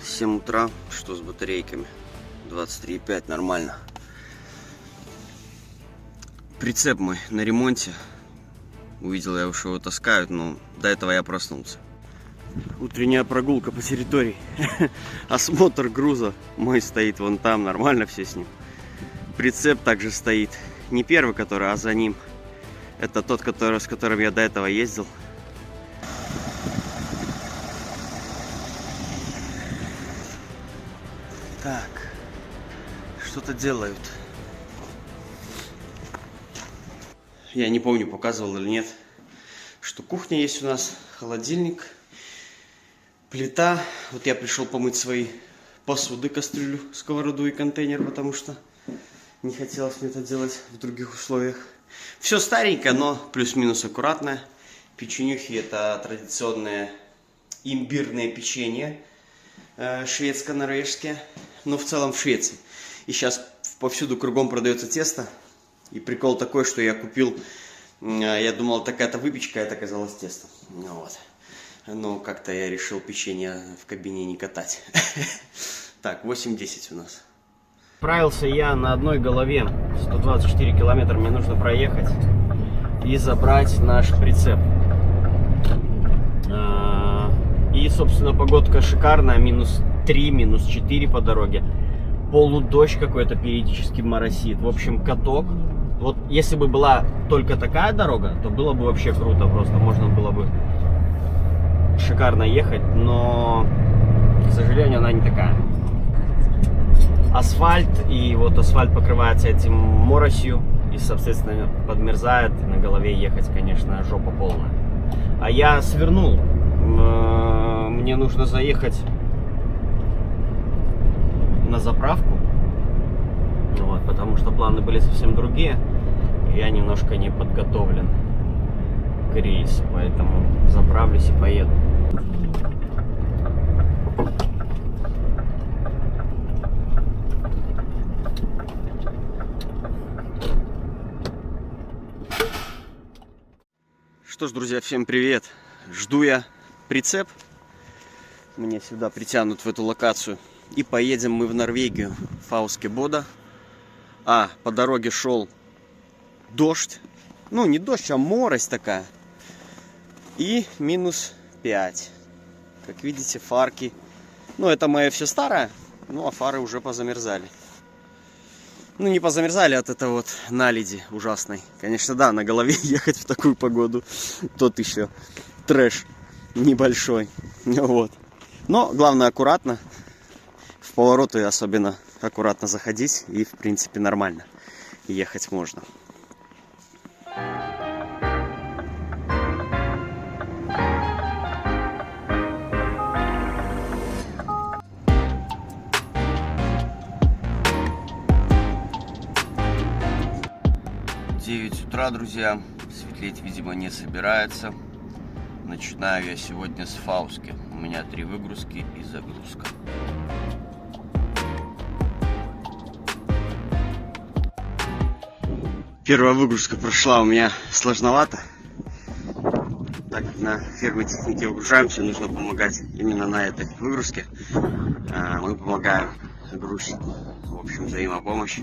7 утра, что с батарейками? 23,5, нормально. Прицеп мой на ремонте. Увидел я, что его таскают, но до этого я проснулся. Утренняя прогулка по территории. Осмотр груза мой стоит вон там, нормально все с ним. Прицеп также стоит. Не первый, который, а за ним. Это тот, с которым я до этого ездил. Так, что-то делают. Я не помню, показывал или нет, что кухня есть у нас, холодильник, плита. Вот я пришел помыть свои посуды, кастрюлю, сковороду и контейнер, потому что не хотелось мне это делать в других условиях. Все старенькое, но плюс-минус аккуратное. Печенюхи — это традиционное имбирное печенье, шведско-норвежское, но в целом в Швеции. И сейчас повсюду кругом продается тесто. И прикол такой, что я купил, я думал, такая-то выпечка, это оказалось тесто. Ну вот. Но как-то я решил печенье в кабине не катать. Так, 8:10 у нас. Отправился я на одной голове. 124 километра мне нужно проехать и забрать наш прицеп. И, собственно, погодка шикарная. -3, -4 по дороге. Полудождь какой-то периодически моросит. В общем, каток. Вот если бы была только такая дорога, то было бы вообще круто. Просто можно было бы шикарно ехать. Но, к сожалению, она не такая. Асфальт. И вот асфальт покрывается этим моросью. И, соответственно, подмерзает. На голове ехать, конечно, жопа полная. А я свернул. Мне нужно заехать на заправку, вот, потому что планы были совсем другие. Я немножко не подготовлен к рейсу, поэтому заправлюсь и поеду. Что ж, друзья, всем привет! Жду я прицеп. Мне сюда притянут, в эту локацию. И поедем мы в Норвегию, Фаускебода. А по дороге шел дождь. Ну, не дождь, а морось такая. И -5. Как видите, фарки. Ну, это мое все старое. Ну, а фары уже позамерзали. Ну, не позамерзали от этого вот наледи ужасной. Конечно, да, на голове ехать в такую погоду. Тот еще трэш небольшой. Вот. Но главное аккуратно. В повороты особенно аккуратно заходить. И в принципе нормально. Ехать можно. В 9 утра, друзья. Светлеть, видимо, не собирается. Начинаю я сегодня с Фауски. У меня 3 выгрузки и загрузка. Первая выгрузка прошла у меня сложновато. Так как на ферме техники выгружаемся, нужно помогать именно на этой выгрузке. Мы помогаем грузчику. В общем, взаимопомощь.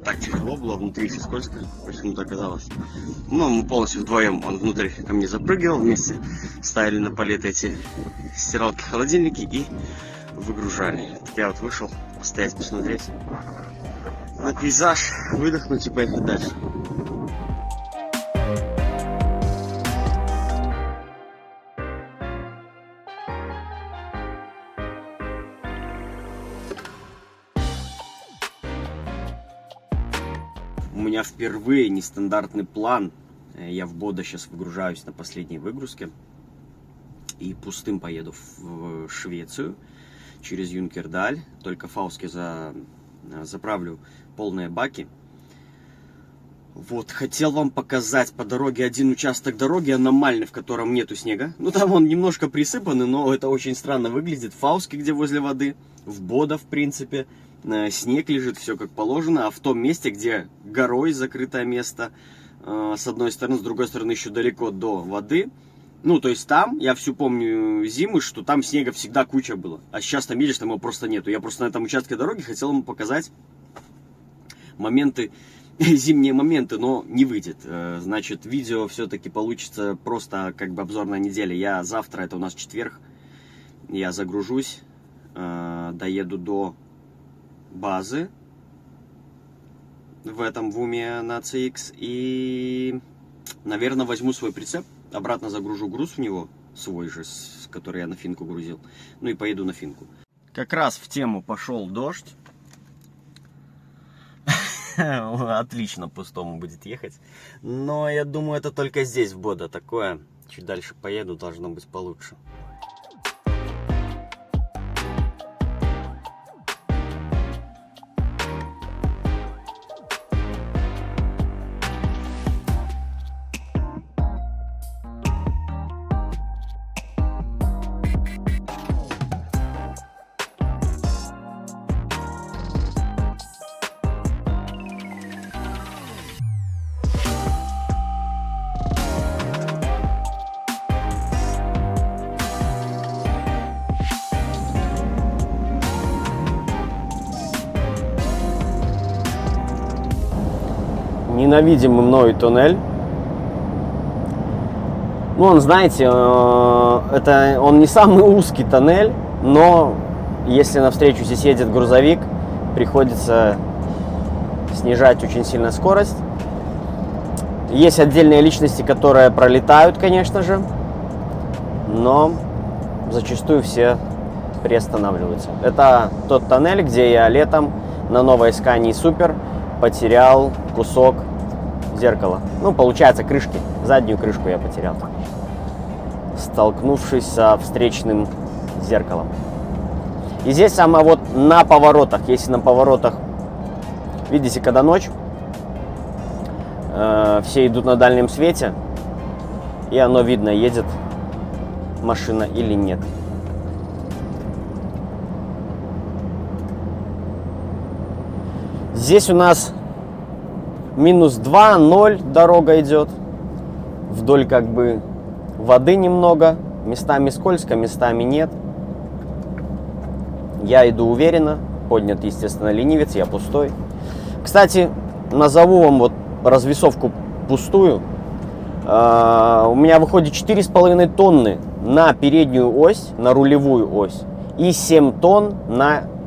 Так тяжело было, внутри все скользко, почему-то оказалось. Но мы полностью вдвоем, он внутрь ко мне запрыгивал, вместе ставили на палеты эти стиралки, холодильники и выгружали. Так я вот вышел постоять, посмотреть на пейзаж, выдохнуть и поехать дальше. У меня впервые нестандартный план. Я в Бодо сейчас выгружаюсь на последней выгрузке. И пустым поеду в Швецию через Юнкердаль. Только в Фауске заправлю полные баки. Вот, хотел вам показать по дороге один участок дороги аномальный, в котором нету снега. Ну, там он немножко присыпанный, но это очень странно выглядит. В Фауске, где возле воды, в Бодо, в принципе, снег лежит, все как положено. А в том месте, где горой закрытое место, с одной стороны, с другой стороны еще далеко до воды, Ну, то есть там, я всю помню зимы, что там снега всегда куча было. А сейчас там едешь, там его просто нету. Я просто на этом участке дороги хотел ему показать моменты, зимние моменты, но не выйдет. Значит, видео все-таки получится просто как бы обзорная неделя. Я завтра, это у нас четверг, я загружусь, доеду до базы в этом ВУМе на CX и, наверное, возьму свой прицеп. Обратно загружу груз в него, свой же, с который я на финку грузил. Ну и поеду на финку. Как раз в тему пошел дождь. Отлично пустому будет ехать. Но я думаю, это только здесь в Бодо такое. Чуть дальше поеду, должно быть получше. Ненавидимый мною туннель. Ну, он, знаете, он не самый узкий тоннель, но если навстречу здесь едет грузовик, приходится снижать очень сильно скорость. Есть отдельные личности, которые пролетают, конечно же, но зачастую все приостанавливаются. Это тот тоннель, где я летом на новой Scania Super потерял кусок зеркала. Ну, получается, крышки. Заднюю крышку я потерял, столкнувшись со встречным зеркалом. И здесь самое вот на поворотах. Если на поворотах, видите, когда ночь, все идут на дальнем свете, и оно видно, едет машина или нет. Здесь у нас минус 2, 0 дорога идет. Вдоль как бы воды немного. Местами скользко, местами нет. Я иду уверенно. Поднят, естественно, ленивец, я пустой. Кстати, назову вам вот развесовку пустую. У меня выходит 4,5 тонны на переднюю ось, на рулевую ось. И 7 тонн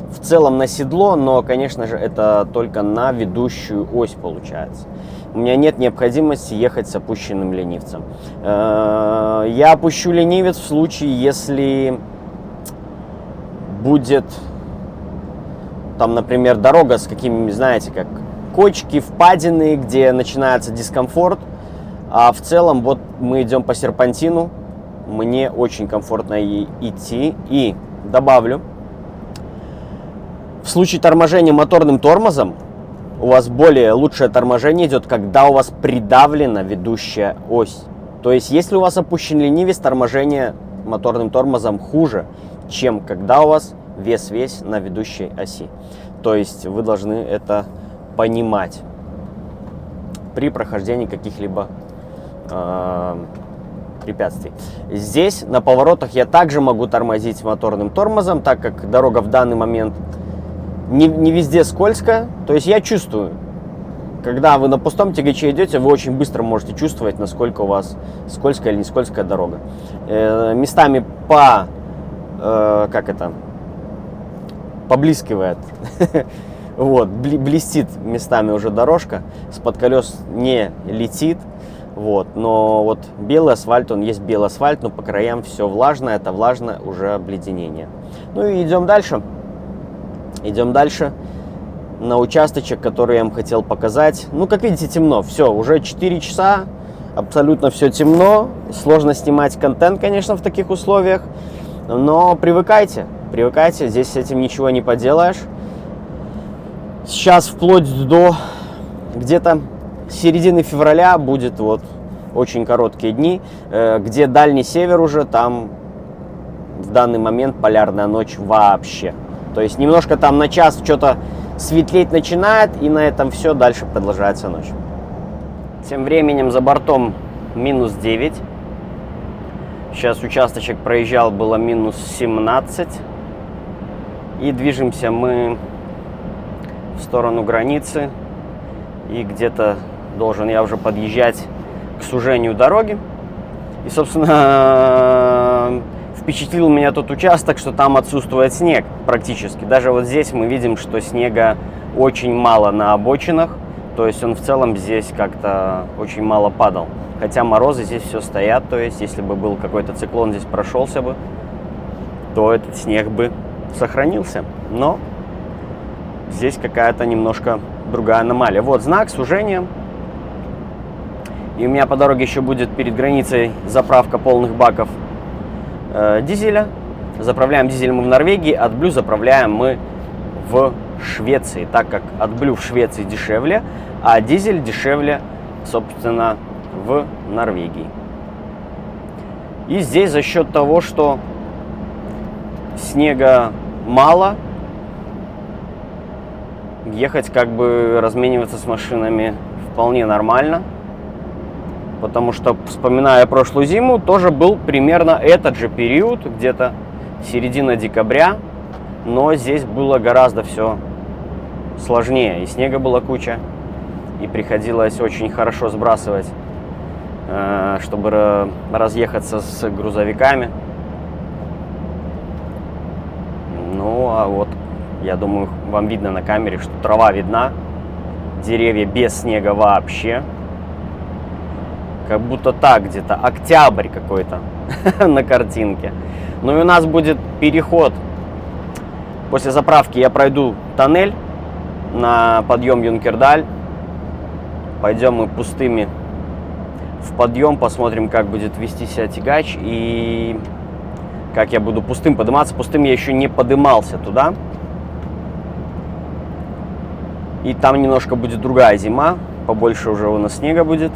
в целом на седло, но, конечно же, это только на ведущую ось получается. У меня нет необходимости ехать с опущенным ленивцем. Я опущу ленивец в случае, если будет там, например, дорога с какими, знаете, как кочки, впадины, где начинается дискомфорт. А в целом, вот мы идем по серпантину, мне очень комфортно идти. И добавлю, в случае торможения моторным тормозом у вас лучшее торможение идет, когда у вас придавлена ведущая ось. То есть, если у вас опущен ленивец, торможение моторным тормозом хуже, чем когда у вас вес весь на ведущей оси. То есть, вы должны это понимать при прохождении каких-либо препятствий. Здесь на поворотах я также могу тормозить моторным тормозом, так как дорога в данный момент не везде скользко. То есть я чувствую, когда вы на пустом тягаче идете, вы очень быстро можете чувствовать, насколько у вас скользкая или не скользкая дорога. Местами поблескивает, вот, блестит местами уже дорожка, с-под колес не летит. Вот, но вот белый асфальт, он есть белый асфальт, но по краям все влажно, это влажное уже обледенение. Ну и идем дальше. Идем дальше на участочек, который я вам хотел показать. Ну, как видите, темно. Все, уже 4 часа, абсолютно все темно. Сложно снимать контент, конечно, в таких условиях. Но привыкайте, здесь с этим ничего не поделаешь. Сейчас вплоть до где-то середины февраля будет вот очень короткие дни, где дальний север уже, там в данный момент полярная ночь вообще. То есть немножко там на час что-то светлеть начинает, и на этом все, дальше продолжается ночь. Тем временем за бортом минус 9. Сейчас участочек проезжал, было минус 17. И движемся мы в сторону границы. И где-то должен я уже подъезжать к сужению дороги. И, собственно, впечатлил меня тот участок, что там отсутствует снег практически. Даже вот здесь мы видим, что снега очень мало на обочинах. То есть он в целом здесь как-то очень мало падал. Хотя морозы здесь все стоят. То есть если бы был какой-то циклон здесь прошелся бы, то этот снег бы сохранился. Но здесь какая-то немножко другая аномалия. Вот знак сужения. И у меня по дороге еще будет перед границей заправка полных баков дизеля. Заправляем дизель мы в Норвегии, AdBlue заправляем мы в Швеции, так как AdBlue в Швеции дешевле, а дизель дешевле, собственно, в Норвегии. И здесь за счет того, что снега мало, ехать как бы размениваться с машинами вполне нормально. Потому что, вспоминая прошлую зиму, тоже был примерно этот же период, где-то середина декабря, но здесь было гораздо все сложнее. И снега была куча, и приходилось очень хорошо сбрасывать, чтобы разъехаться с грузовиками. Ну, а вот, я думаю, вам видно на камере, что трава видна, деревья без снега вообще. Как будто так где-то, октябрь какой-то на картинке. Ну и у нас будет переход. После заправки я пройду тоннель на подъем Юнкердаль. Пойдем мы пустыми в подъем, посмотрим, как будет вести себя тягач и как я буду пустым подниматься. Пустым я еще не подымался туда. И там немножко будет другая зима, побольше уже у нас снега будет.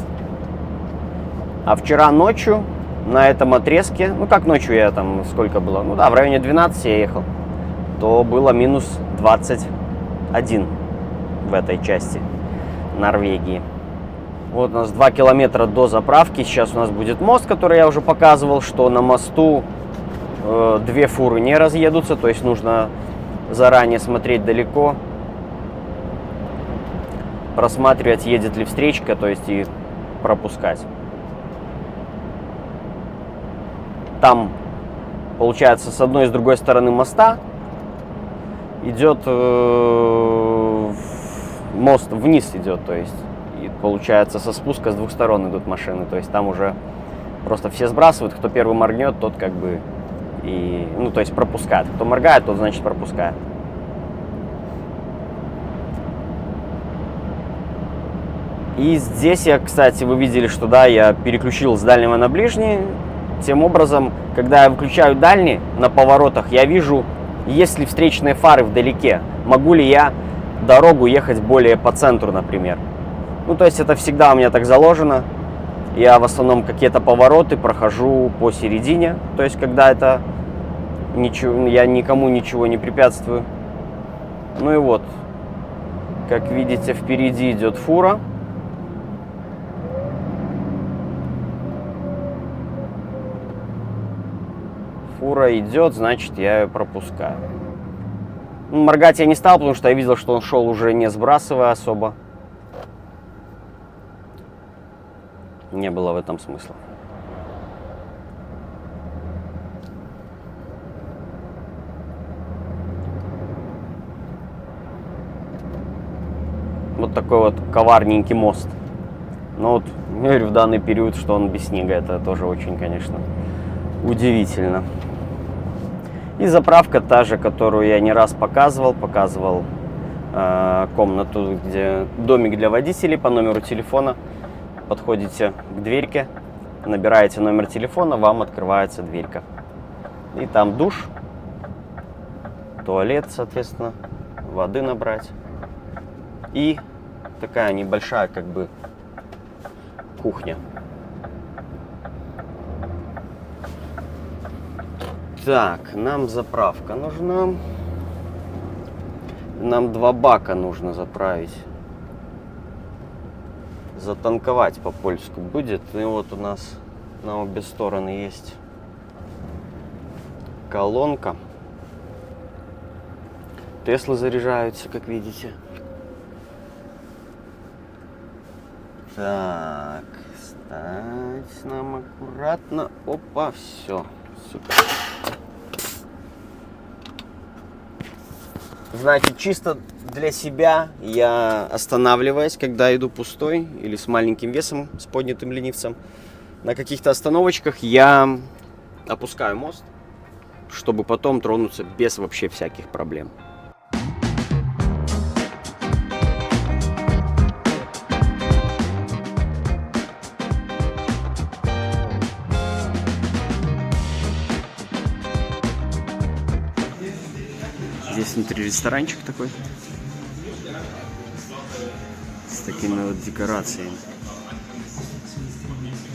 А вчера ночью на этом отрезке, ну как ночью я там, сколько было, ну да, в районе 12 я ехал, то было минус 21 в этой части Норвегии. Вот у нас 2 километра до заправки, сейчас у нас будет мост, который я уже показывал, что на мосту 2 фуры не разъедутся, то есть нужно заранее смотреть далеко, просматривать, едет ли встречка, то есть и пропускать. Там, получается, с одной и с другой стороны моста идет мост вниз идет, то есть и получается со спуска с двух сторон идут машины, то есть там уже просто все сбрасывают, кто первый моргнет, тот как бы и, ну то есть пропускает, кто моргает, тот значит пропускает. И здесь я, кстати, вы видели, что да, я переключил с дальнего на ближний. Тем образом, когда я выключаю дальний на поворотах, я вижу, есть ли встречные фары вдалеке. Могу ли я дорогу ехать более по центру, например. Ну, то есть это всегда у меня так заложено. Я в основном какие-то повороты прохожу посередине. То есть когда это ничего, я никому ничего не препятствую. Ну и вот, как видите, впереди идет фура. Фура идет, значит, я ее пропускаю. Моргать я не стал, потому что я видел, что он шел уже не сбрасывая особо. Не было в этом смысла. Вот такой вот коварненький мост. Но вот, я говорю, в данный период, что он без снега, это тоже очень, конечно, удивительно. И заправка та же, которую я не раз показывал. Показывал комнату, где домик для водителей по номеру телефона. Подходите к дверьке, набираете номер телефона, вам открывается дверька. И там душ, туалет, соответственно, воды набрать. И такая небольшая, как бы, кухня. Так, нам заправка нужна. Нам 2 бака нужно заправить. Затанковать по-польски будет. И вот у нас на обе стороны есть колонка. Теслы заряжаются, как видите. Так, ставь нам аккуратно. Опа, все, супер. Значит, чисто для себя я останавливаюсь, когда иду пустой или с маленьким весом, с поднятым ленивцем. На каких-то остановочках я опускаю мост, чтобы потом тронуться без вообще всяких проблем. Здесь внутри ресторанчик такой, с такими вот декорациями.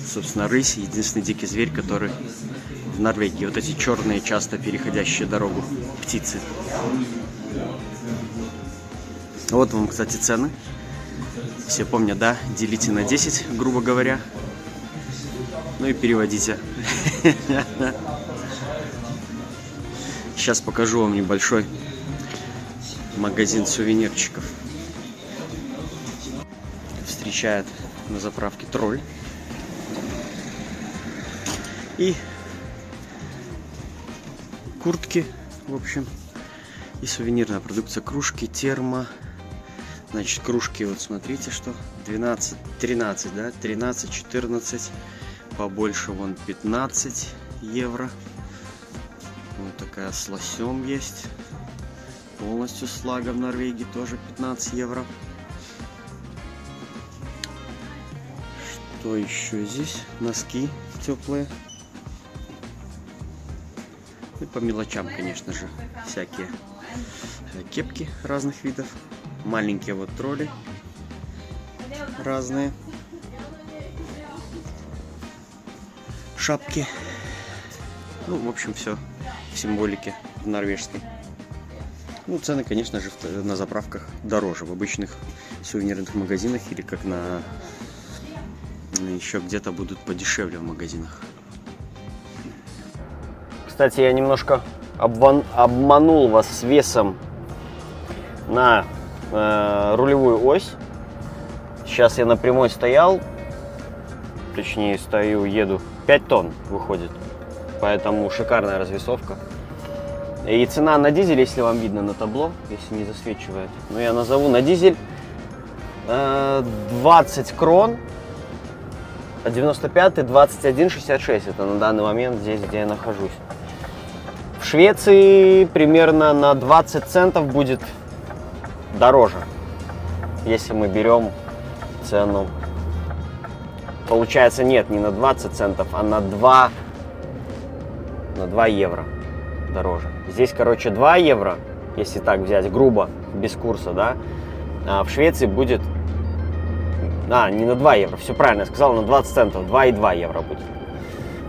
Собственно, рысь — единственный дикий зверь, который в Норвегии. Вот эти черные, часто переходящие дорогу птицы. Вот вам, кстати, цены. Все помнят, да? Делите на 10, грубо говоря. Ну и переводите. Сейчас покажу вам небольшой магазин сувенирчиков. Встречает на заправке тролль. И куртки, в общем, и сувенирная продукция, кружки, термо. Значит, кружки, вот смотрите, что 12, 13, да, 13, 14, побольше вон 15 евро. Вот такая с лосем есть. Полностью с флагом Норвегии тоже 15 евро. Что еще здесь? Носки теплые. И по мелочам, конечно же, всякие кепки разных видов. Маленькие вот тролли разные. Шапки. Ну, в общем, все в символике в норвежской. Ну, цены, конечно же, на заправках дороже. В обычных сувенирных магазинах или как на еще где-то будут подешевле в магазинах. Кстати, я немножко обманул вас с весом на рулевую ось. Сейчас я на прямой стоял, точнее стою, еду, 5 тонн выходит, поэтому шикарная развесовка. И цена на дизель, если вам видно на табло, если не засвечивает, но я назову на дизель 20 крон, 95 21,66, это на данный момент здесь, где я нахожусь. В Швеции примерно на 20 центов будет дороже, если мы берем цену. Получается, нет, не на 20 центов, а на 2 евро дороже. Здесь, короче, 2 евро, если так взять грубо, без курса, да, а в Швеции будет, не на 2 евро, все правильно я сказал, на 20 центов, 2,2 евро будет.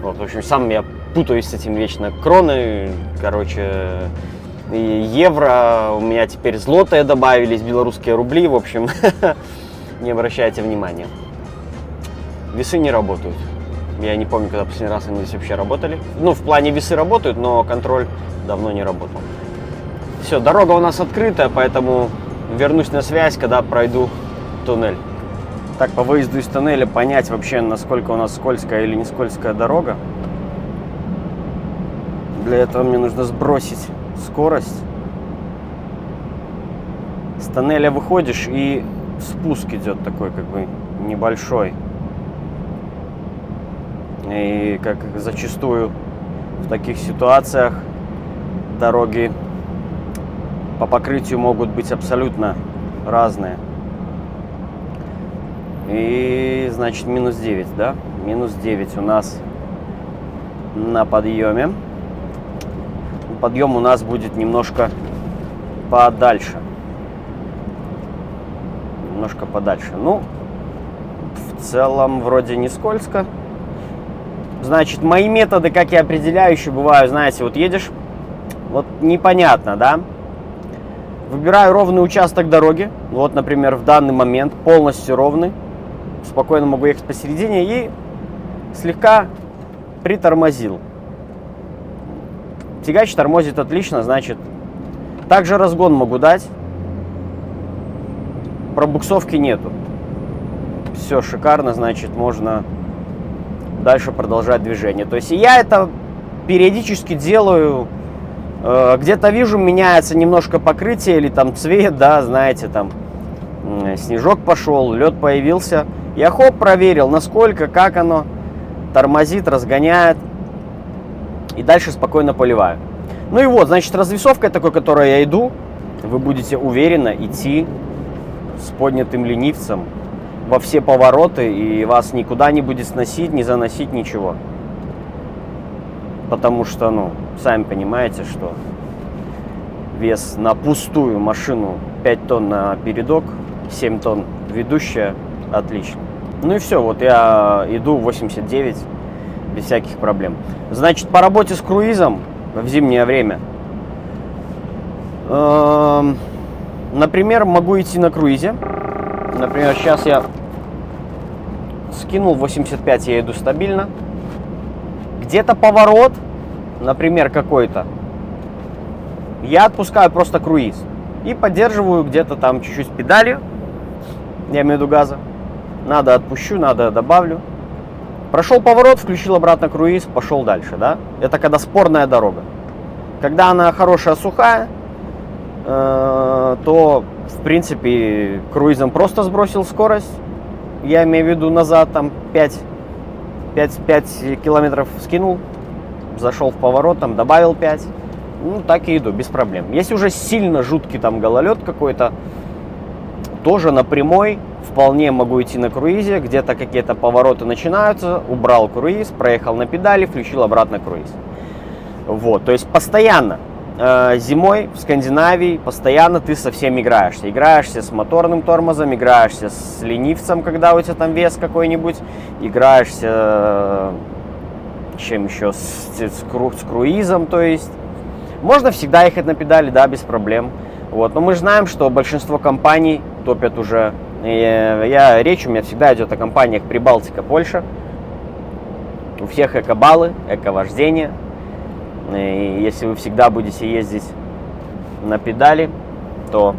Вот, в общем, сам я путаюсь с этим вечно. Кроны, короче, и евро, у меня теперь злотые добавились, белорусские рубли, в общем, не обращайте внимания. Весы не работают. Я не помню, когда последний раз они здесь вообще работали. Ну, в плане весы работают, но контроль давно не работал. Все, дорога у нас открытая, поэтому вернусь на связь, когда пройду туннель. Так, по выезду из туннеля понять вообще, насколько у нас скользкая или не скользкая дорога. Для этого мне нужно сбросить скорость. С тоннеля выходишь, и спуск идет такой, как бы, небольшой. И как зачастую в таких ситуациях дороги по покрытию могут быть абсолютно разные. И, значит, минус 9, да? Минус 9 у нас на подъеме. Подъем у нас будет немножко подальше. Немножко подальше. Ну, в целом, вроде не скользко. Значит, мои методы, как я определяю, еще бывают, знаете, вот едешь, вот непонятно, да? Выбираю ровный участок дороги. Вот, например, в данный момент полностью ровный. Спокойно могу ехать посередине и слегка притормозил. Тягач тормозит отлично, значит, также разгон могу дать. Пробуксовки нету. Все шикарно, значит, можно дальше продолжать движение. То есть я это периодически делаю. Где-то вижу, меняется немножко покрытие или там цвет, да, знаете, там снежок пошел, лед появился. Я хоп, проверил, насколько, как оно тормозит, разгоняет. И дальше спокойно поливаю. Ну и вот, значит, развесовкой такой, которой я иду, вы будете уверенно идти с поднятым ленивцем во все повороты, и вас никуда не будет сносить, не заносить, ничего. Потому что, ну, сами понимаете, что вес на пустую машину 5 тонн на передок, 7 тонн ведущая, отлично. Ну и все, вот я иду 89 без всяких проблем. Значит, по работе с круизом в зимнее время, например, могу идти на круизе. Например, сейчас я скинул 85, я иду стабильно. Где-то поворот, например, какой-то, я отпускаю просто круиз и поддерживаю где-то там чуть-чуть педалью, я имею в виду газа. Надо отпущу, надо добавлю. Прошел поворот, включил обратно круиз, пошел дальше, да? Это когда спорная дорога. Когда она хорошая, сухая, то, в принципе, круизом просто сбросил скорость. Я имею в виду назад, там 5 километров скинул, зашел в поворот, там добавил 5. Ну, так и иду, без проблем. Если уже сильно жуткий там гололед какой-то, тоже на прямой вполне могу идти на круизе. Где-то какие-то повороты начинаются, убрал круиз, проехал на педали, включил обратно круиз. Вот, то есть постоянно зимой в Скандинавии постоянно ты со всем играешься. Играешься с моторным тормозом, играешься с ленивцем, когда у тебя там вес какой-нибудь, играешься чем еще, с круизом, то есть можно всегда ехать на педали, да, без проблем. Вот, но мы же знаем, что большинство компаний топят уже. Речь у меня всегда идет о компаниях Прибалтика, Польша. У всех эко-баллы, эко-вождение. И если вы всегда будете ездить на педали, то,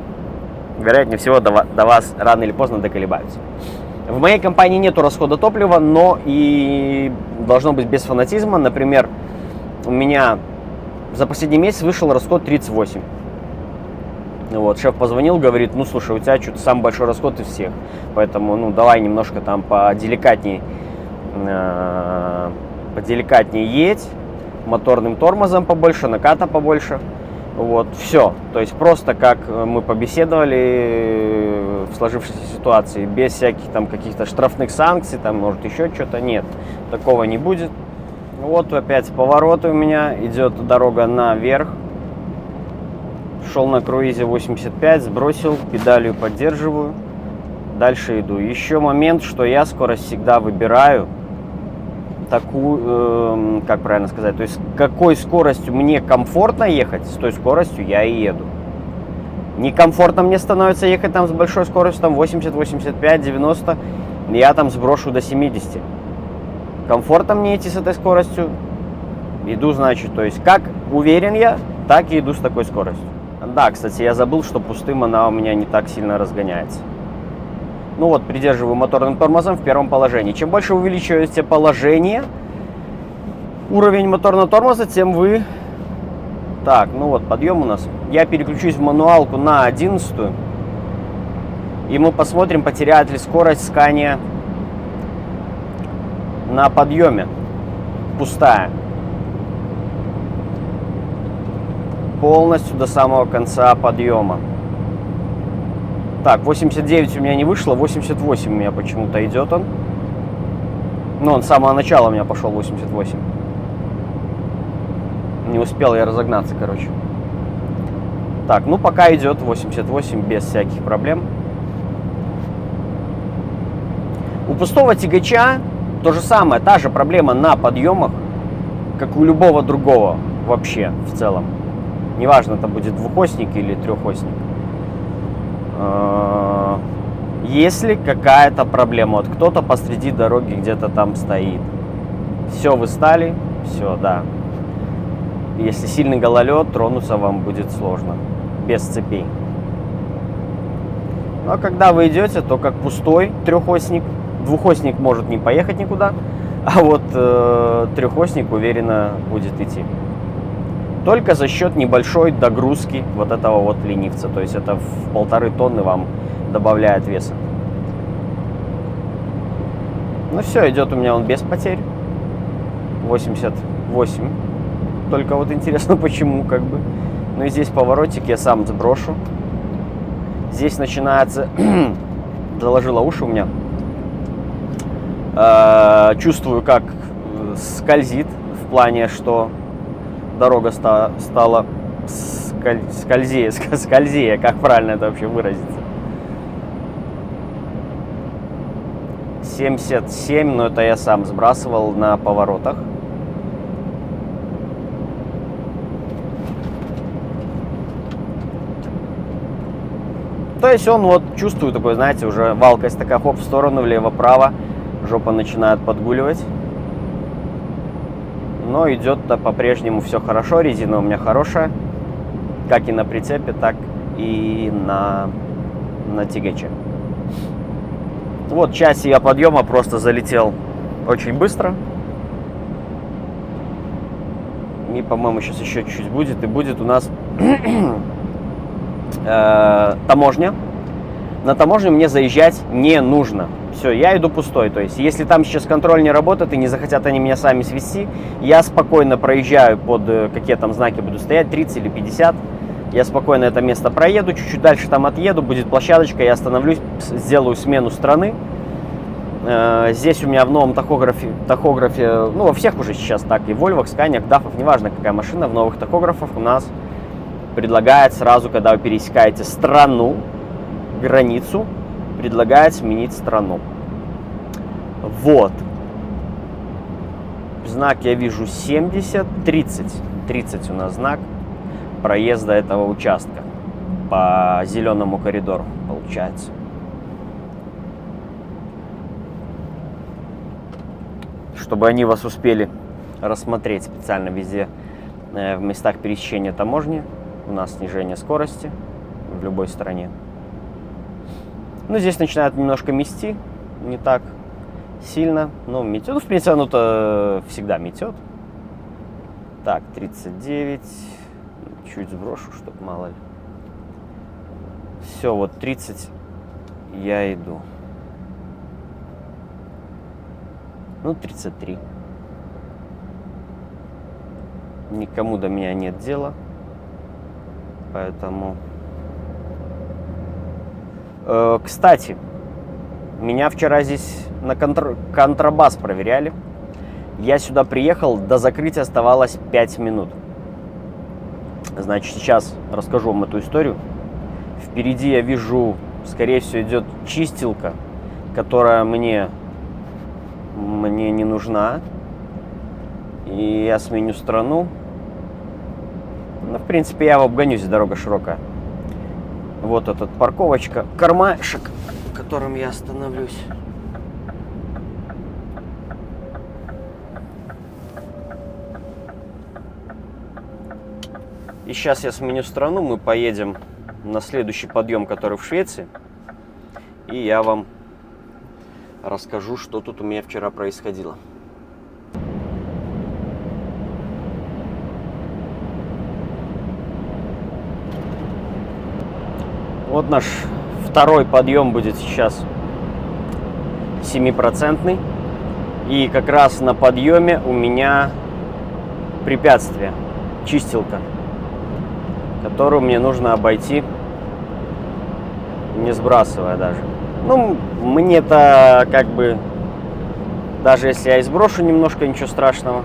вероятнее всего, до вас рано или поздно доколебаются. В моей компании нету расхода топлива, но и должно быть без фанатизма. Например, у меня за последний месяц вышел расход 38. Вот, шеф позвонил, говорит, ну, слушай, у тебя что-то самый большой расход из всех. Поэтому, ну, давай немножко там поделикатнее едь. Моторным тормозом побольше, наката побольше. Вот, все. То есть просто как мы побеседовали в сложившейся ситуации, без всяких там каких-то штрафных санкций, там, может, еще что-то, нет. Такого не будет. Вот опять повороты у меня, идет дорога наверх. Шел на круизе 85, сбросил, педалью поддерживаю. Дальше иду. Еще момент, что я скорость всегда выбираю такую, как правильно сказать, то есть какой скоростью мне комфортно ехать, с той скоростью я и еду. Некомфортно мне становится ехать там с большой скоростью, там 80, 85, 90, я там сброшу до 70. Комфортно мне идти с этой скоростью, иду, значит, то есть как уверен я, так и иду с такой скоростью. Да, кстати, я забыл, что пустым она у меня не так сильно разгоняется. Ну вот, придерживаю моторным тормозом в первом положении. Чем больше вы увеличиваете положение, уровень моторного тормоза, тем вы... Так, ну вот, подъем у нас. Я переключусь в мануалку на 11-ю. И мы посмотрим, потеряет ли скорость Scania на подъеме. Пустая. Полностью до самого конца подъема. Так, 89 у меня не вышло, 88 у меня почему-то идет он. Ну, он с самого начала у меня пошел 88. Не успел я разогнаться, короче. Так, ну пока идет 88 без всяких проблем. У пустого тягача то же самое, та же проблема на подъемах, как у любого другого вообще в целом. Неважно, это будет двухосник или трехосник. Если какая-то проблема, вот кто-то посреди дороги где-то там стоит, все, вы стали, все, да. если сильный гололед, тронуться вам будет сложно, без цепей. Но когда вы идете, то как пустой трехосник, двухосник может не поехать никуда, а вот трехосник уверенно будет идти. Только за счет небольшой догрузки вот этого вот ленивца, то есть это в 1,5 тонны вам добавляет веса. Ну все, идет у меня он без потерь. 88. Только вот интересно, почему, как бы. Ну и здесь поворотик я сам сброшу. Здесь начинается... Заложило уши у меня. Чувствую, как скользит. В плане, что дорога стала скользее. Как правильно это вообще выразиться? 77, но это я сам сбрасывал на поворотах. То есть он вот чувствую такой, знаете, уже валкость такая, хоп, в сторону, влево-право, жопа начинает подгуливать. Но идет-то по-прежнему все хорошо, резина у меня хорошая, как и на прицепе, так и на тягаче. Вот часть я подъема просто залетел очень быстро. И, по-моему, сейчас еще чуть-чуть будет. И будет у нас таможня. На таможню мне заезжать не нужно. Все, я иду пустой. То есть, если там сейчас контроль не работает и не захотят они меня сами свезти, я спокойно проезжаю под какие там знаки буду стоять, 30 или 50. Я спокойно это место проеду, чуть-чуть дальше там отъеду, будет площадочка, я остановлюсь, сделаю смену страны. Здесь у меня в новом тахографе, ну во всех уже сейчас так, и Volvo, Scania, DAF, неважно какая машина, в новых тахографах у нас предлагает сразу, когда вы пересекаете страну, границу, предлагает сменить страну. Вот. Знак я вижу 70, 30 у нас знак проезда этого участка по зеленому коридору получается. Чтобы они вас успели рассмотреть специально везде в местах пересечения таможни. У нас снижение скорости в любой стране. Ну, здесь начинает немножко мести, не так сильно, но метет. Ну, в принципе, оно-то всегда метет. Так, 39. Чуть сброшу, чтобы мало ли. Все, вот 30 я иду. Ну, 33. Никому до меня нет дела. Поэтому... Кстати, меня вчера здесь на контрабас проверяли. Я сюда приехал, до закрытия оставалось 5 минут. Значит, сейчас расскажу вам эту историю. Впереди я вижу, скорее всего, идет чистилка, которая мне не нужна. И я сменю страну. Ну, в принципе, я его обгоню, здесь дорога широкая. Вот этот парковочка, кармашек, в котором я остановлюсь. И сейчас я сменю страну, мы поедем на следующий подъем, который в Швеции. И я вам расскажу, что тут у меня вчера происходило. Вот наш второй подъем будет сейчас 7%. И как раз на подъеме у меня препятствие, чистилка, которую мне нужно обойти, не сбрасывая даже. Ну, мне-то как бы, даже если я и сброшу немножко, ничего страшного.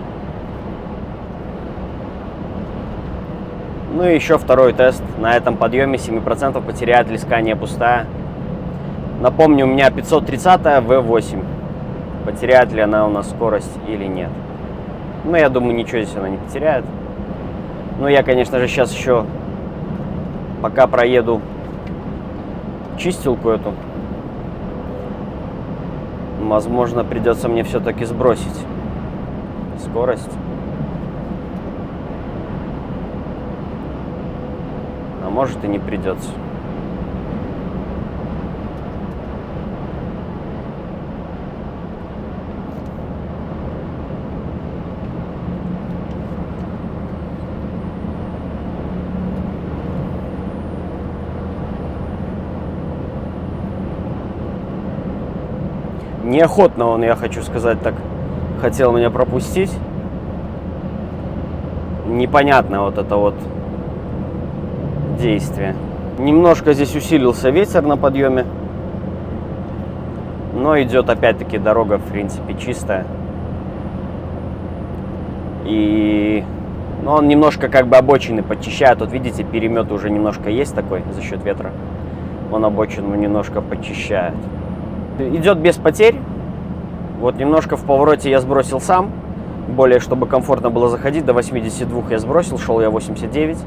Ну и еще второй тест. На этом подъеме 7% потеряет ли Scania пустая. Напомню, у меня 530-я V8. Потеряет ли она у нас скорость или нет. Ну, я думаю, ничего здесь она не потеряет. Но я, конечно же, сейчас еще, пока проеду чистилку эту, возможно, придется мне все-таки сбросить скорость. может и не придется. Неохотно он, я хочу сказать, так хотел меня пропустить. Непонятно вот это вот действие. Немножко здесь усилился ветер на подъеме. Но идет опять-таки дорога, в принципе, чистая. И он немножко как бы обочины подчищает. Вот видите, перемет уже немножко есть такой за счет ветра. Он обочину немножко подчищает. Идет без потерь. Вот немножко в повороте я сбросил сам. Более, чтобы комфортно было заходить. До 82 я сбросил, шел я 89.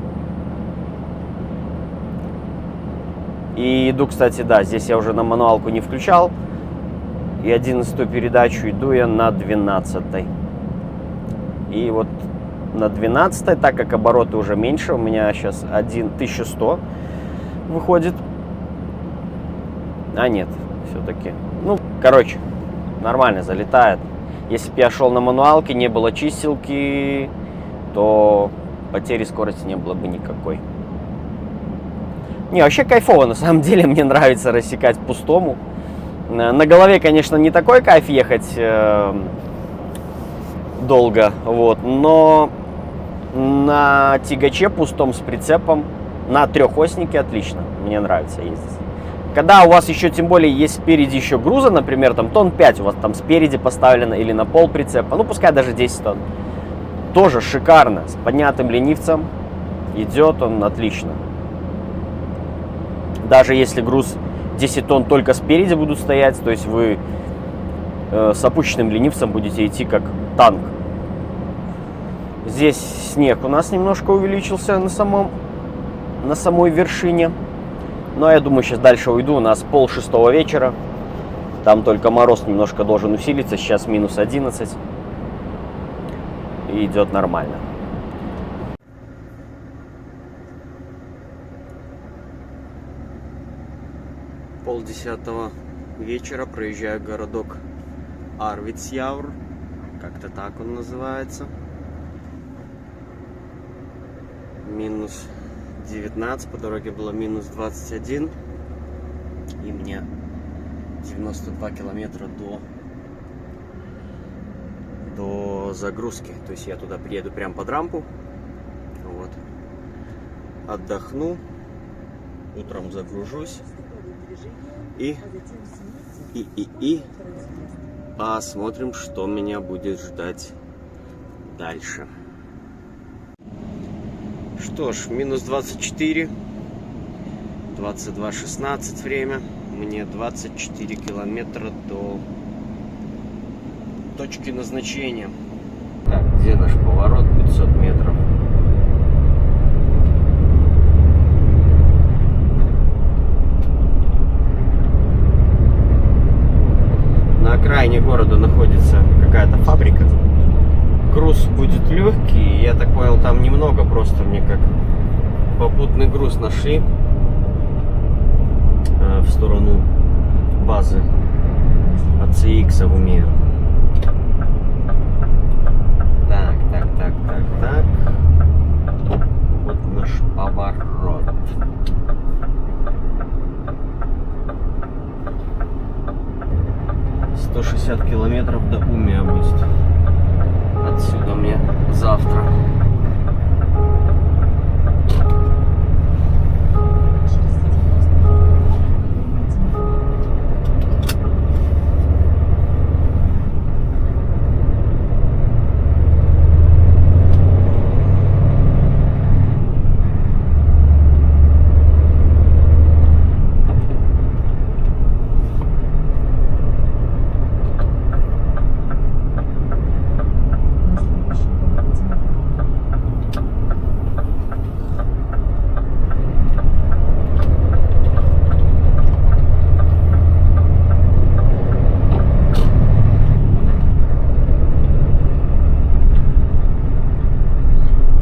И иду, кстати, да, здесь я уже на мануалку не включал. И 11-ю передачу иду я на 12-й. И вот на 12-й, так как обороты уже меньше, у меня сейчас 1100 выходит. А нет, все-таки. Ну, короче, нормально залетает. Если бы я шел на мануалке, не было чистилки, то потери скорости не было бы никакой. Не, вообще кайфово, на самом деле, мне нравится рассекать пустому. На голове, конечно, не такой кайф ехать долго, вот, но на тягаче пустом с прицепом, на трехоснике отлично, мне нравится ездить. Когда у вас еще, тем более, есть спереди еще груза, например, там тонн 5 у вас там спереди поставлено или на пол прицепа, ну пускай даже 10 тонн, тоже шикарно, с поднятым ленивцем идет он отлично. Даже если груз 10 тонн только спереди будут стоять, то есть вы с опущенным ленивцем будете идти как танк. Здесь снег у нас немножко увеличился на самой вершине. Но я думаю, сейчас дальше уйду. У нас 5:30 вечера. Там только мороз немножко должен усилиться. Сейчас минус 11. И идет нормально. Полдесятого вечера проезжаю городок Арвицьяур. Как-то так он называется. Минус 19, по дороге было минус 21. И мне 92 километра до загрузки. То есть я туда приеду прям под рампу. Вот. Отдохну. Утром загружусь. И посмотрим, что меня будет ждать дальше. Что ж, минус 24, 22:16 время, мне 24 километра до точки назначения. Так, где наш поворот? 500 метров. На окраине города находится какая-то фабрика. Груз будет легкий, я так понял, там немного, просто мне как попутный груз нашли в сторону базы ACX в Уме. Так. Вот наш поворот. — 160 километров до Умия будет. Отсюда мне завтра.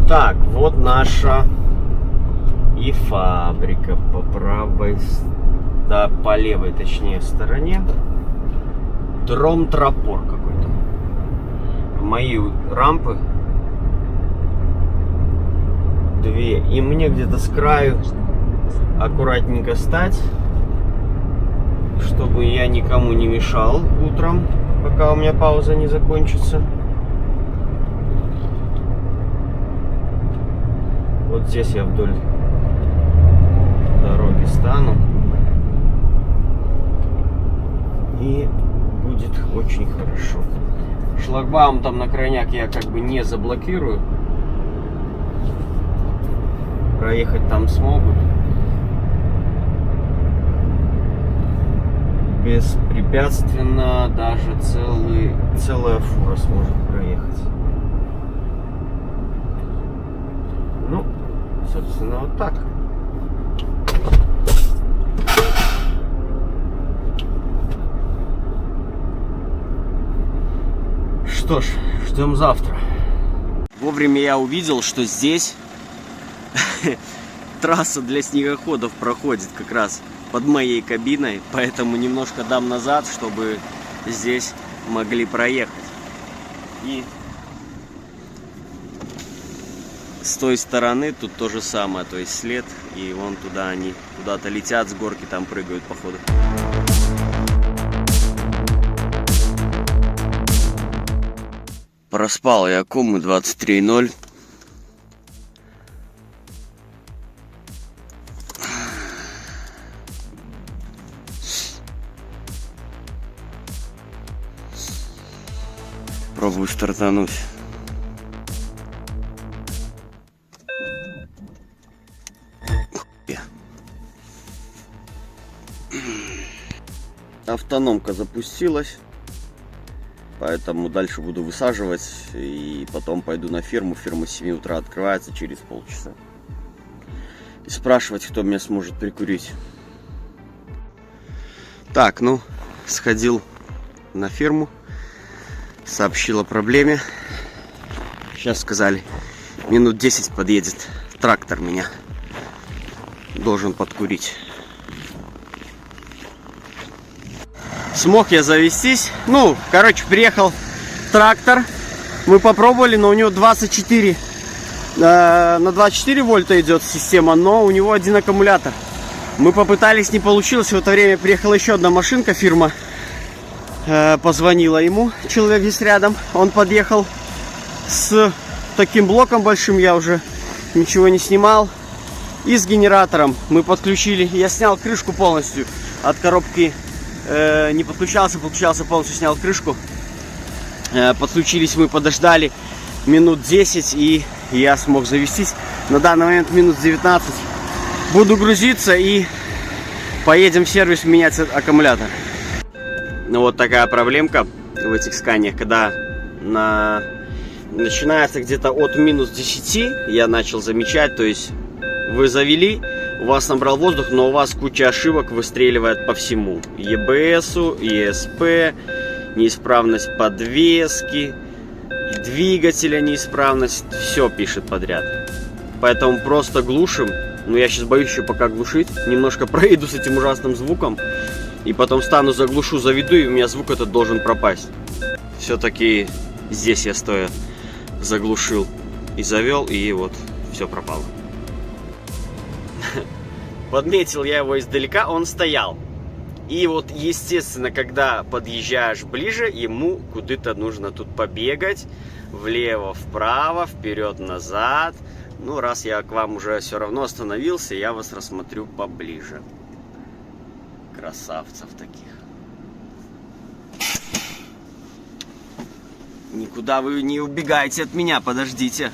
Так, вот наша и фабрика по правой, да, по левой, точнее, стороне. Дромтропор какой-то. Мои рампы две, и мне где-то с краю аккуратненько стать, чтобы я никому не мешал утром, пока у меня пауза не закончится. Вот здесь я вдоль дороги стану, и будет очень хорошо. Шлагбаум там на крайняк я как бы не заблокирую. Проехать там смогут. Беспрепятственно даже целая фура сможет проехать. Ну, собственно, вот так. Что ж, ждем завтра. Вовремя я увидел, что здесь трасса для снегоходов проходит как раз под моей кабиной, поэтому немножко дам назад, чтобы здесь могли проехать. И с той стороны тут то же самое, то есть след, и вон туда они куда-то летят с горки, там прыгают походу. Проспал я Акумы 23:0. Пробую стартануть. Автономка запустилась, поэтому дальше буду высаживать и потом пойду на ферму. Ферма с 7 утра открывается через полчаса. И спрашивать, кто меня сможет прикурить. Так, ну, сходил на ферму, сообщил о проблеме. Сейчас сказали, минут 10 подъедет трактор, меня должен подкурить. Смог я завестись. Ну, короче, приехал трактор. Мы попробовали, но у него 24 на 24 вольта идет система, но у него один аккумулятор. Мы попытались, не получилось. В это время приехала еще одна машинка, фирма. Позвонила ему, человек здесь рядом. Он подъехал с таким блоком большим, я уже ничего не снимал. И с генератором мы подключили. Я снял крышку полностью от коробки. Не подключался, полностью снял крышку. Подключились мы, подождали минут 10, и я смог завестись. На данный момент минут 19. Буду грузиться и поедем в сервис менять аккумулятор. Ну вот такая проблемка в этих сканиях, когда начинается где-то от минус 10, я начал замечать, то есть вы завели, у вас набрал воздух, но у вас куча ошибок выстреливает по всему. EBS, ESP, неисправность подвески, двигателя неисправность, все пишет подряд. Поэтому просто глушим. Но я сейчас боюсь еще пока глушить. Немножко проеду с этим ужасным звуком. И потом стану, заглушу, заведу, и у меня звук этот должен пропасть. Все-таки здесь я стоя заглушил и завел, и вот все пропало. Подметил я его издалека, он стоял. И вот, естественно, когда подъезжаешь ближе, ему куда-то нужно тут побегать. Влево, вправо, вперед, назад. Ну, раз я к вам уже все равно остановился, я вас рассмотрю поближе. Красавцев таких. Никуда вы не убегайте от меня, подождите.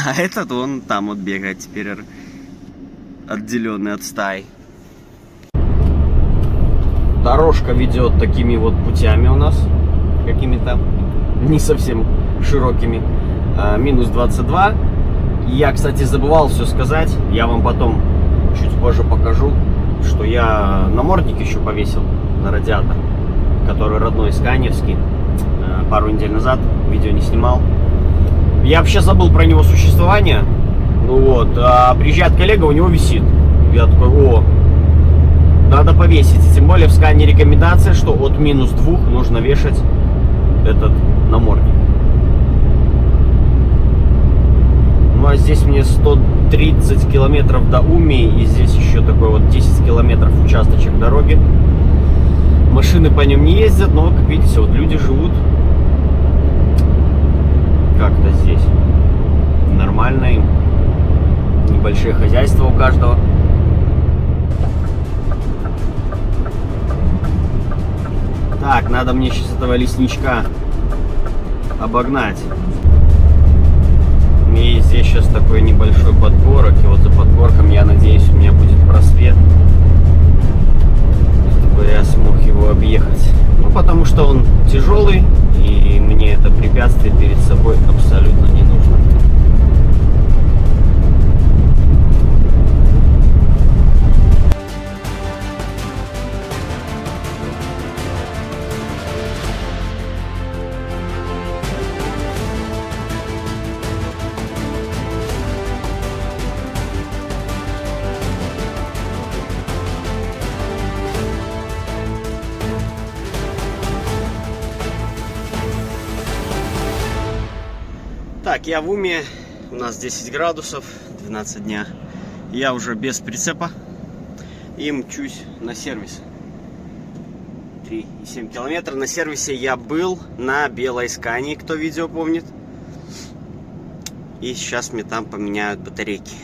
А этот он там вот бегает теперь, отделенный от стаи. Дорожка ведет такими вот путями у нас, какими-то не совсем широкими. Минус 22. И я, кстати, забывал все сказать. Я вам потом чуть позже покажу, что я намордник еще повесил на радиатор, который родной сканевский. пару недель назад, видео не снимал. Я вообще забыл про него существование. Ну вот, а приезжает коллега, у него висит. Я такой, о, надо повесить. И тем более в Scania рекомендация, что от -2 нужно вешать этот намордник. Ну а здесь мне 130 километров до Уми, и здесь еще такой вот 10 километров участочек дороги. Машины по нем не ездят, но, как видите, вот люди живут как-то здесь. Нормально им. Небольшие хозяйства у каждого. Так, надо мне сейчас этого лесничка обогнать. И здесь сейчас такой небольшой подгорок, и вот за подгорком, я надеюсь, у меня будет просвет, чтобы я смог его объехать. Ну, потому что он тяжелый, и мне это препятствие перед собой абсолютно не нужно. Так, я в Уме, у нас 10 градусов, 12 дня. Я уже без прицепа и мчусь на сервис. 3,7 километра. На сервисе я был на белой Scania, кто видео помнит. И сейчас мне там поменяют батарейки.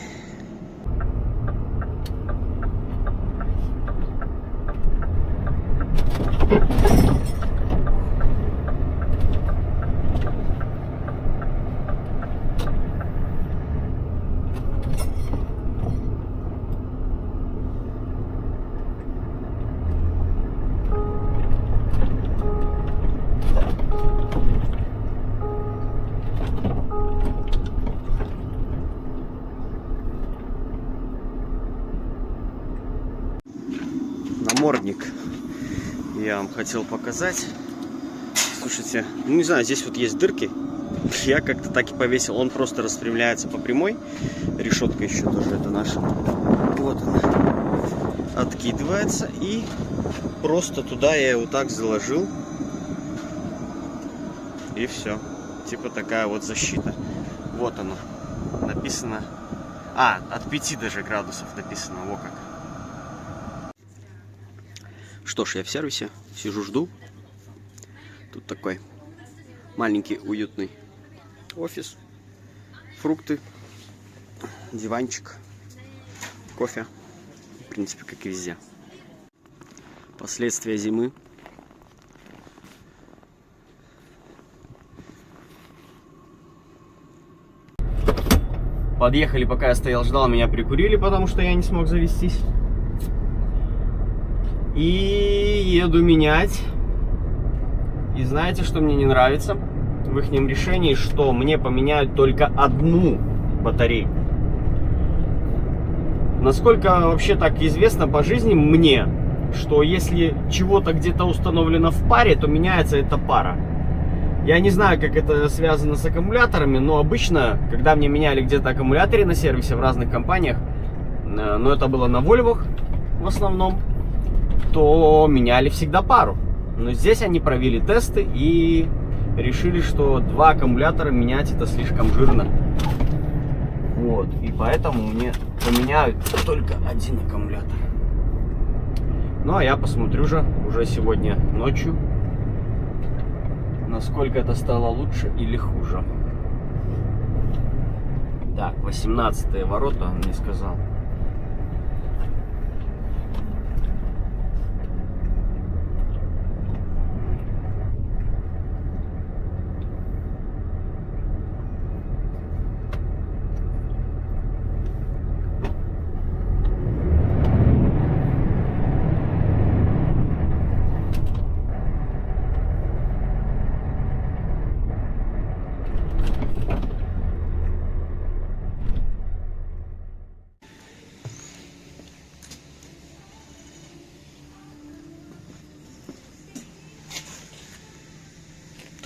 Намордник я вам хотел показать. Слушайте, ну не знаю, здесь вот есть дырки. Я как-то так и повесил. Он просто распрямляется по прямой. Решетка еще тоже это наша. Вот она. Откидывается. И просто туда я его так заложил. И все. Типа такая вот защита. Вот оно. Написано. От 5 даже градусов написано. Во как. Что ж, я в сервисе, сижу, жду. Тут такой маленький уютный офис, фрукты, диванчик, кофе. В принципе, как и везде. Последствия зимы. Подъехали, пока я стоял, ждал, меня прикурили, потому что я не смог завестись. И еду менять. И знаете, что мне не нравится в их решении? Что мне поменяют только одну батарейку. Насколько вообще так известно по жизни мне, что если чего-то где-то установлено в паре, то меняется эта пара. Я не знаю, как это связано с аккумуляторами, но обычно, когда мне меняли где-то аккумуляторы на сервисе в разных компаниях, но это было на Вольвах в основном, то меняли всегда пару. Но здесь они провели тесты и решили, что 2 аккумулятора менять это слишком жирно. Вот. И поэтому мне поменяют только 1 аккумулятор. Ну а я посмотрю уже сегодня ночью, насколько это стало лучше или хуже. Так, 18-е ворота, он мне сказал.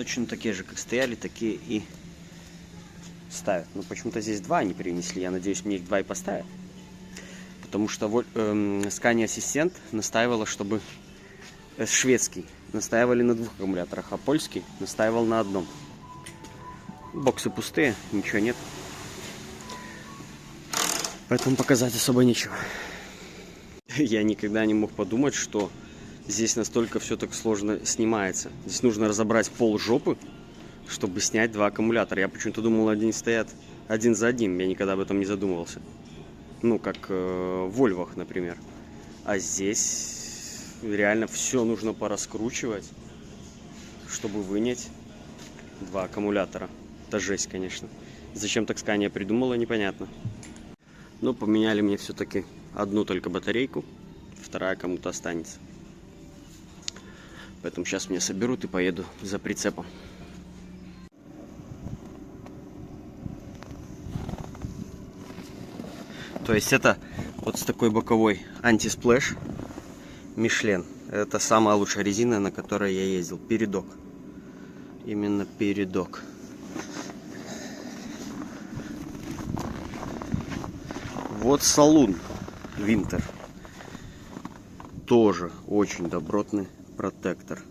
точно такие же, как стояли, такие и ставят. Но почему-то здесь два они принесли. Я надеюсь, мне их два и поставят. Потому что Scania Ассистент настаивала, чтобы шведский настаивали на 2 аккумуляторах, а польский настаивал на одном. Боксы пустые, ничего нет. Поэтому показать особо нечего. Я никогда не мог подумать, что здесь настолько все так сложно снимается. Здесь нужно разобрать пол жопы, чтобы снять 2 аккумулятора. Я почему-то думал, они стоят один за одним. Я никогда об этом не задумывался. Ну, как в Вольвах, например. А здесь реально все нужно пораскручивать, чтобы вынять 2 аккумулятора. Это жесть, конечно. Зачем так Scania придумала, непонятно. Но поменяли мне все-таки одну только батарейку. Вторая кому-то останется. Поэтому сейчас меня соберут и поеду за прицепом. То есть это вот с такой боковой антисплэш Michelin. Это самая лучшая резина, на которой я ездил. Передок. Именно передок. Вот Saloon Winter. Тоже очень добротный протектор.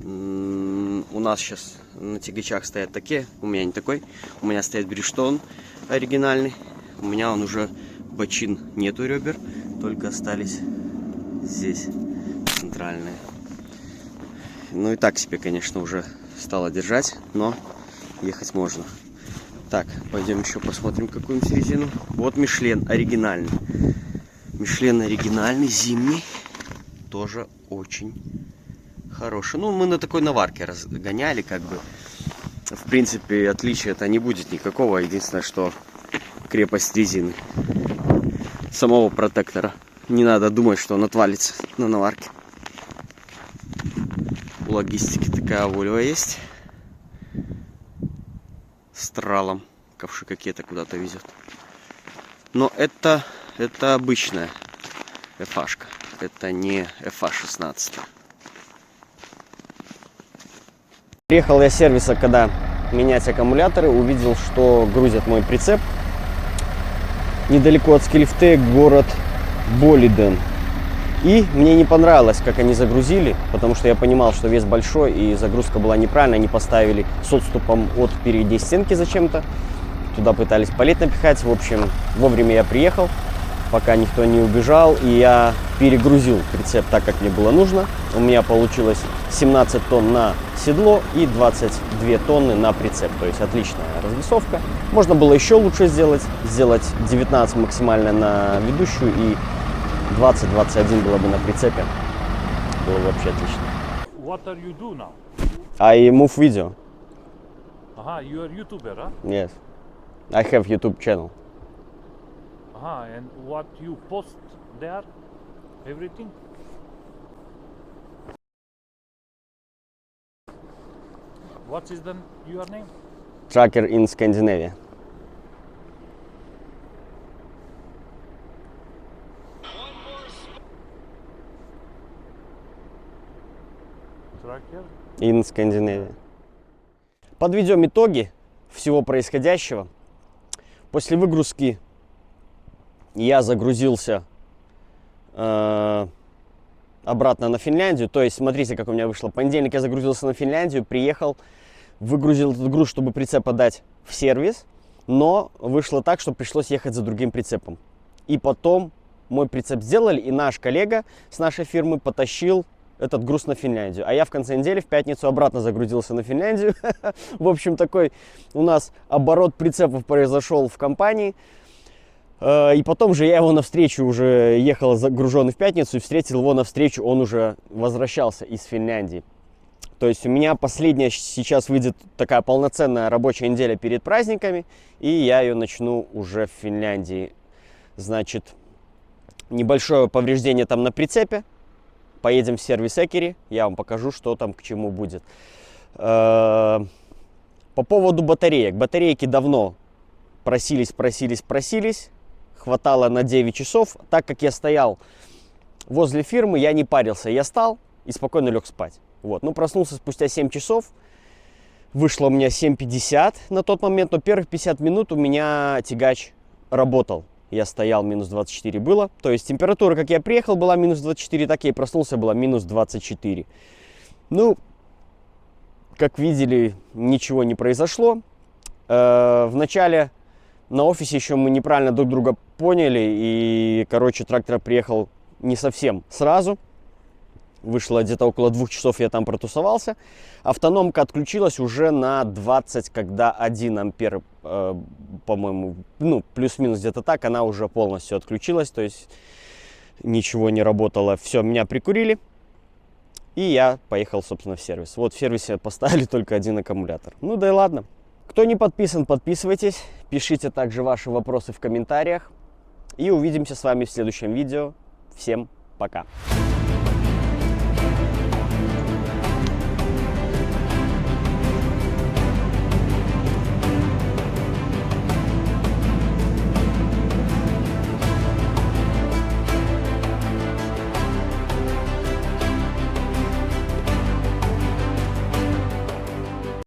У нас сейчас на тягачах стоят такие. У меня не такой. У меня стоит Bridgestone оригинальный. У меня он уже бочин, нету ребер. Только остались здесь центральные. Ну и так себе, конечно, уже стало держать. Но ехать можно. Так, пойдем еще посмотрим какую-нибудь резину. Вот Michelin оригинальный. Michelin оригинальный, зимний. Тоже очень хороший. Ну, мы на такой наварке разгоняли, как бы. В принципе, отличия-то не будет никакого. Единственное, что крепость резины. Самого протектора. Не надо думать, что он отвалится на наварке. У логистики такая Volvo есть. С тралом. Ковши какие-то куда-то везет. Но это обычная FH-шка. Это не FH16. Приехал я с сервиса, когда менять аккумуляторы. Увидел, что грузят мой прицеп. Недалеко от Скелефте город Болиден. И мне не понравилось, как они загрузили, потому что я понимал, что вес большой и загрузка была неправильная. Они поставили с отступом от передней стенки зачем-то. Туда пытались палет напихать. В общем, вовремя я приехал, пока никто не убежал. И я перегрузил прицеп так, как мне было нужно. У меня получилось 17 тонн на седло и 22 тонны на прицеп. То есть отличная развесовка. Можно было еще лучше сделать. Сделать 19 максимально на ведущую и 20-21 было бы на прицепе. Было бы вообще отлично. What are you do now? I move video. You are YouTuber, huh? Yes. I have YouTube channel. And what you post there? Everything? What is your name? Tracker in Scandinavia. Tracker? In Scandinavia. Подведем итоги всего происходящего. После выгрузки я загрузился обратно на Финляндию. То есть, смотрите, как у меня вышло. В понедельник я загрузился на Финляндию, приехал, выгрузил этот груз, чтобы прицеп отдать в сервис. Но вышло так, что пришлось ехать за другим прицепом. И потом мой прицеп сделали, и наш коллега с нашей фирмы потащил этот груз на Финляндию. А я в конце недели, в пятницу, обратно загрузился на Финляндию. В общем, такой у нас оборот прицепов произошел в компании. И потом же я его навстречу уже ехал загруженный в пятницу и встретил его навстречу. Он уже возвращался из Финляндии. То есть у меня последняя сейчас выйдет такая полноценная рабочая неделя перед праздниками. И я ее начну уже в Финляндии. Значит, небольшое повреждение там на прицепе. Поедем в сервис Экери, я вам покажу, что там к чему будет. По поводу батареек. Батарейки давно просились. Хватало на 9 часов. Так как я стоял возле фирмы, я не парился. Я встал и спокойно лег спать. Вот. Ну, проснулся спустя 7 часов. Вышло у меня 7:50 на тот момент, но первых 50 минут у меня тягач работал. Я стоял, минус 24 было. То есть температура, как я приехал, была минус 24, так я и проснулся, была минус 24. Ну, как видели, ничего не произошло. Вначале на офисе еще мы неправильно друг друга поняли, и, короче, трактор приехал не совсем сразу. Вышло где-то около 2 часов, я там протусовался. Автономка отключилась уже на 20, когда 1 ампер, по-моему, ну, плюс-минус где-то так, она уже полностью отключилась, то есть ничего не работало. Все, меня прикурили, и я поехал, собственно, в сервис. Вот в сервисе поставили только 1 аккумулятор. Ну да и ладно. Кто не подписан, подписывайтесь, пишите также ваши вопросы в комментариях, и увидимся с вами в следующем видео. Всем пока!